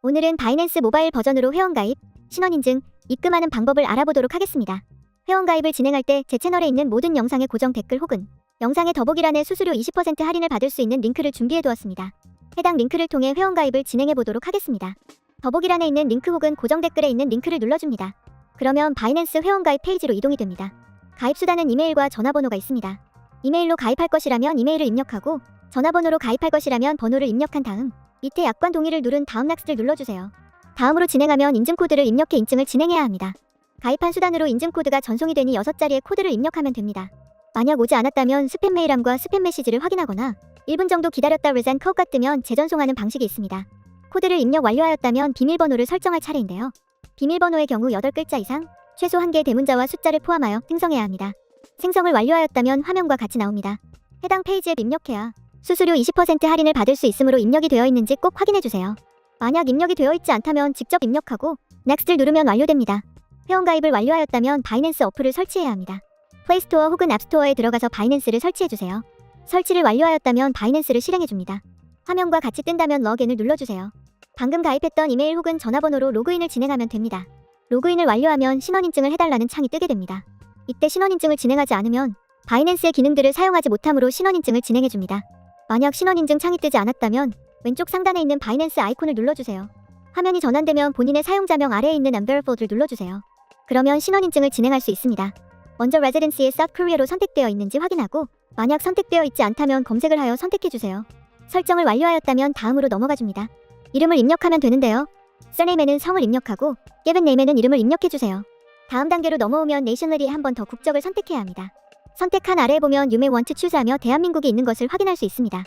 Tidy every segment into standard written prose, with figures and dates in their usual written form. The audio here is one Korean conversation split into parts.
오늘은 바이낸스 모바일 버전으로 회원가입, 신원인증, 입금하는 방법을 알아보도록 하겠습니다. 회원가입을 진행할 때 제 채널에 있는 모든 영상의 고정 댓글 혹은 영상의 더보기란에 수수료 20% 할인을 받을 수 있는 링크를 준비해두었습니다. 해당 링크를 통해 회원가입을 진행해보도록 하겠습니다. 더보기란에 있는 링크 혹은 고정 댓글에 있는 링크를 눌러줍니다. 그러면 바이낸스 회원가입 페이지로 이동이 됩니다. 가입 수단은 이메일과 전화번호가 있습니다. 이메일로 가입할 것이라면 이메일을 입력하고 전화번호로 가입할 것이라면 번호를 입력한 다음 밑에 약관 동의를 누른 다음 넥스트를 눌러주세요. 다음으로 진행하면 인증코드를 입력해 인증을 진행해야 합니다. 가입한 수단으로 인증코드가 전송이 되니 6자리의 코드를 입력하면 됩니다. 만약 오지 않았다면 스팸 메일함과 스팸 메시지를 확인하거나 1분 정도 기다렸다 return code가 뜨면 재전송하는 방식이 있습니다. 코드를 입력 완료하였다면 비밀번호를 설정할 차례인데요. 비밀번호의 경우 8글자 이상, 최소 1개의 대문자와 숫자를 포함하여 생성해야 합니다. 생성을 완료하였다면 화면과 같이 나옵니다. 해당 페이지에 입력해야 수수료 20% 할인을 받을 수 있으므로 입력이 되어 있는지 꼭 확인해주세요. 만약 입력이 되어 있지 않다면 직접 입력하고 넥스트를 누르면 완료됩니다. 회원가입을 완료하였다면 바이낸스 어플을 설치해야 합니다. 플레이스토어 혹은 앱스토어에 들어가서 바이낸스를 설치해주세요. 설치를 완료하였다면 바이낸스를 실행해줍니다. 화면과 같이 뜬다면 러그인을 눌러주세요. 방금 가입했던 이메일 혹은 전화번호로 로그인을 진행하면 됩니다. 로그인을 완료하면 신원인증을 해달라는 창이 뜨게 됩니다. 이때 신원인증을 진행하지 않으면 바이낸스의 기능들을 사용하지 못하므로 신원인증을 진행해줍니다. 만약 신원인증 창이 뜨지 않았다면 왼쪽 상단에 있는 바이낸스 아이콘을 눌러주세요. 화면이 전환되면 본인의 사용자명 아래에 있는 Unverifed를 눌러주세요. 그러면 신원인증을 진행할 수 있습니다. 먼저 Residency에 South Korea로 선택되어 있는지 확인하고 만약 선택되어 있지 않다면 검색을 하여 선택해주세요. 설정을 완료하였다면 다음으로 넘어가줍니다. 이름을 입력하면 되는데요. surname에는 성을 입력하고 given name에는 이름을 입력해주세요. 다음 단계로 넘어오면 nationality에 한 번 더 국적을 선택해야 합니다. 선택한 아래에 보면 You may want to choose 하며 대한민국이 있는 것을 확인할 수 있습니다.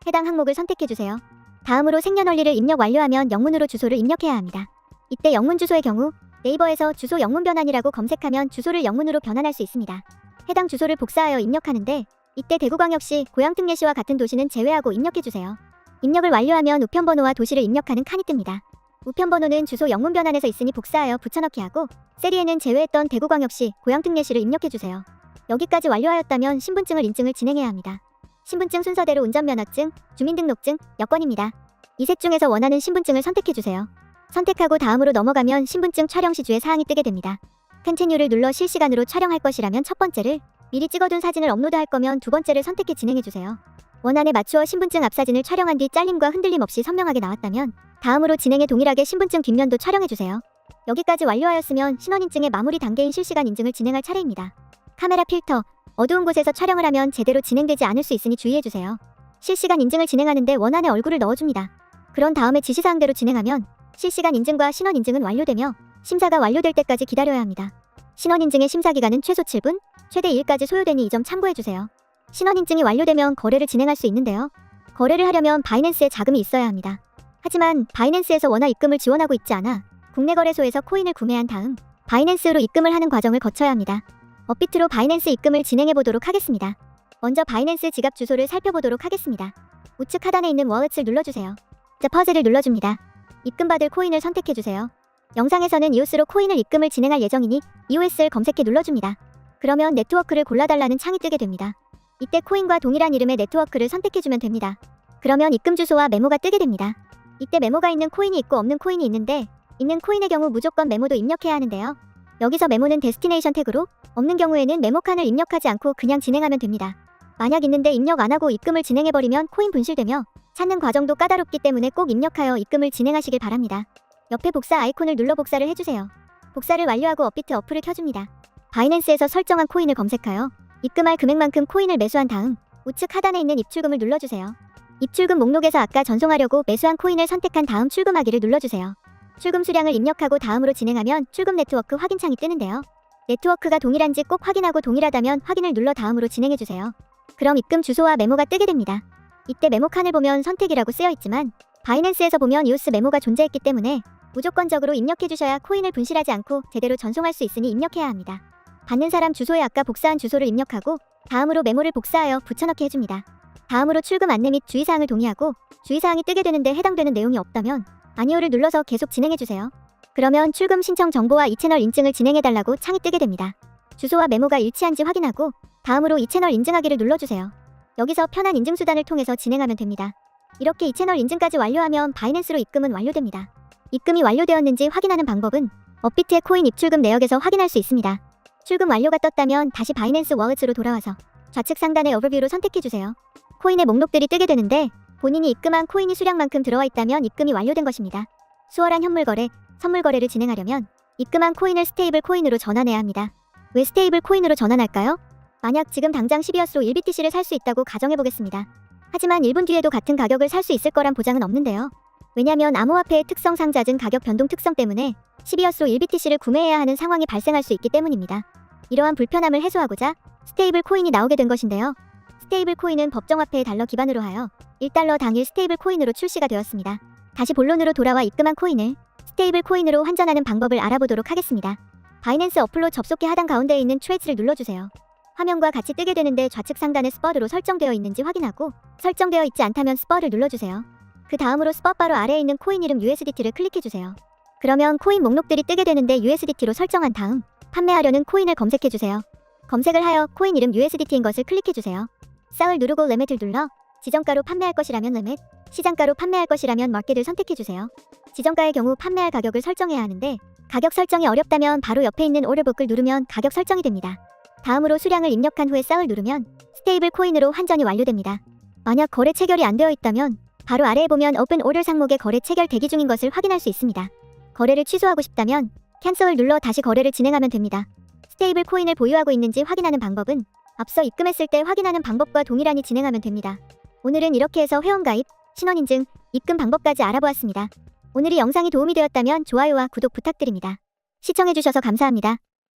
해당 항목을 선택해주세요. 다음으로 생년월일을 입력 완료하면 영문으로 주소를 입력해야 합니다. 이때 영문 주소의 경우 네이버에서 주소 영문 변환이라고 검색하면 주소를 영문으로 변환할 수 있습니다. 해당 주소를 복사하여 입력하는데 이때 대구광역시, 고양특례시와 같은 도시는 제외하고 입력해주세요. 입력을 완료하면 우편번호와 도시를 입력하는 칸이 뜹니다. 우편번호는 주소 영문 변환에서 있으니 복사하여 붙여넣기 하고 세리에는 제외했던 대구광역시, 고양특례시를 입력해주세요. 여기까지 완료하였다면 신분증을 인증을 진행해야 합니다. 신분증 순서대로 운전면허증, 주민등록증, 여권입니다. 이 셋 중에서 원하는 신분증을 선택해주세요. 선택하고 다음으로 넘어가면 신분증 촬영 시 주의 사항이 뜨게 됩니다. Continue를 눌러 실시간으로 촬영할 것이라면 첫 번째를, 미리 찍어둔 사진을 업로드할 거면 두 번째를 선택해 진행해주세요. 원안에 맞추어 신분증 앞사진을 촬영한 뒤 잘림과 흔들림 없이 선명하게 나왔다면 다음으로 진행에 동일하게 신분증 뒷면도 촬영해주세요. 여기까지 완료하였으면 신원인증의 마무리 단계인 실시간 인증을 진행할 차례입니다. 카메라 필터, 어두운 곳에서 촬영을 하면 제대로 진행되지 않을 수 있으니 주의해주세요. 실시간 인증을 진행하는데 원안에 얼굴을 넣어줍니다. 그런 다음에 지시사항대로 진행하면 실시간 인증과 신원인증은 완료되며 심사가 완료될 때까지 기다려야 합니다. 신원인증의 심사기간은 최소 7분, 최대 2일까지 소요되니 이 점 참고해주세요. 신원인증이 완료되면 거래를 진행할 수 있는데요. 거래를 하려면 바이낸스에 자금이 있어야 합니다. 하지만 바이낸스에서 원화 입금을 지원하고 있지 않아 국내 거래소에서 코인을 구매한 다음 바이낸스로 입금을 하는 과정을 거쳐야 합니다. 업비트로 바이낸스 입금을 진행해보도록 하겠습니다. 먼저 바이낸스 지갑 주소를 살펴보도록 하겠습니다. 우측 하단에 있는 Wallets를 눌러주세요. Deposit을 눌러줍니다. 입금받을 코인을 선택해주세요. 영상에서는 EOS로 코인을 입금을 진행할 예정이니 EOS를 검색해 눌러줍니다. 그러면 네트워크를 골라달라는 창이 뜨게 됩니다. 이때 코인과 동일한 이름의 네트워크를 선택해주면 됩니다. 그러면 입금 주소와 메모가 뜨게 됩니다. 이때 메모가 있는 코인이 있고 없는 코인이 있는데 있는 코인의 경우 무조건 메모도 입력해야 하는데요. 여기서 메모는 데스티네이션 태그로, 없는 경우에는 메모 칸을 입력하지 않고 그냥 진행하면 됩니다. 만약 있는데 입력 안하고 입금을 진행해버리면 코인 분실되며 찾는 과정도 까다롭기 때문에 꼭 입력하여 입금을 진행하시길 바랍니다. 옆에 복사 아이콘을 눌러 복사를 해주세요. 복사를 완료하고 업비트 어플을 켜줍니다. 바이낸스에서 설정한 코인을 검색하여 입금할 금액만큼 코인을 매수한 다음 우측 하단에 있는 입출금을 눌러주세요. 입출금 목록에서 아까 전송하려고 매수한 코인을 선택한 다음 출금하기를 눌러주세요. 출금 수량을 입력하고 다음으로 진행하면 출금 네트워크 확인창이 뜨는데요. 네트워크가 동일한지 꼭 확인하고 동일하다면 확인을 눌러 다음으로 진행해주세요. 그럼 입금 주소와 메모가 뜨게 됩니다. 이때 메모 칸을 보면 선택이라고 쓰여있지만 바이낸스에서 보면 EOS 메모가 존재했기 때문에 무조건적으로 입력해주셔야 코인을 분실하지 않고 제대로 전송할 수 있으니 입력해야 합니다. 받는 사람 주소에 아까 복사한 주소를 입력하고 다음으로 메모를 복사하여 붙여넣기 해줍니다. 다음으로 출금 안내 및 주의사항을 동의하고 주의사항이 뜨게 되는데 해당되는 내용이 없다면 아니오를 눌러서 계속 진행해주세요. 그러면 출금 신청 정보와 이 채널 인증을 진행해달라고 창이 뜨게 됩니다. 주소와 메모가 일치한지 확인하고 다음으로 이 채널 인증하기를 눌러주세요. 여기서 편한 인증수단을 통해서 진행하면 됩니다. 이렇게 이 채널 인증까지 완료하면 바이낸스로 입금은 완료됩니다. 입금이 완료되었는지 확인하는 방법은 업비트의 코인 입출금 내역에서 확인할 수 있습니다. 출금 완료가 떴다면 다시 바이낸스 워let으로 돌아와서 좌측 상단의 오버뷰로 선택해주세요. 코인의 목록들이 뜨게 되는데 본인이 입금한 코인이 수량만큼 들어와 있다면 입금이 완료된 것입니다. 수월한 현물 거래, 선물 거래를 진행하려면 입금한 코인을 스테이블 코인으로 전환해야 합니다. 왜 스테이블 코인으로 전환할까요? 만약 지금 당장 12엇으로 1BTC를 살 수 있다고 가정해보겠습니다. 하지만 1분 뒤에도 같은 가격을 살 수 있을 거란 보장은 없는데요. 왜냐면 암호화폐의 특성 상자증 가격 변동 특성 때문에 12엇으로 1BTC를 구매해야 하는 상황이 발생할 수 있기 때문입니다. 이러한 불편함을 해소하고자 스테이블 코인이 나오게 된 것인데요. 스테이블 코인은 법정화폐의 달러 기반으로 하여 1달러 당일 스테이블 코인으로 출시가 되었습니다. 다시 본론으로 돌아와 입금한 코인을 스테이블 코인으로 환전하는 방법을 알아보도록 하겠습니다. 바이낸스 어플로 접속해 하단 가운데에 있는 트레이스를 눌러주세요. 화면과 같이 뜨게 되는데 좌측 상단에 스팟으로 설정되어 있는지 확인하고 설정되어 있지 않다면 스팟을 눌러주세요. 그 다음으로 스팟 바로 아래에 있는 코인 이름 USDT를 클릭해주세요. 그러면 코인 목록들이 뜨게 되는데 USDT로 설정한 다음 판매하려는 코인을 검색해주세요. 검색을 하여 코인 이름 USDT인 것을 클릭해주세요. 쌍을 누르고 리밋을 눌러 지정가로 판매할 것이라면 리밋, 시장가로 판매할 것이라면 마켓을 선택해주세요. 지정가의 경우 판매할 가격을 설정해야 하는데 가격 설정이 어렵다면 바로 옆에 있는 오더북을 누르면 가격 설정이 됩니다. 다음으로 수량을 입력한 후에 쌍을 누르면 스테이블 코인으로 환전이 완료됩니다. 만약 거래 체결이 안 되어 있다면 바로 아래에 보면 오픈 오더 상목에 거래 체결 대기 중인 것을 확인할 수 있습니다. 거래를 취소하고 싶다면 캔슬을 눌러 다시 거래를 진행하면 됩니다. 스테이블 코인을 보유하고 있는지 확인하는 방법은 앞서 입금했을 때 확인하는 방법과 동일하니 진행하면 됩니다. 오늘은 이렇게 해서 회원가입, 신원인증, 입금 방법까지 알아보았습니다. 오늘이 영상이 도움이 되었다면 좋아요와 구독 부탁드립니다. 시청해주셔서 감사합니다.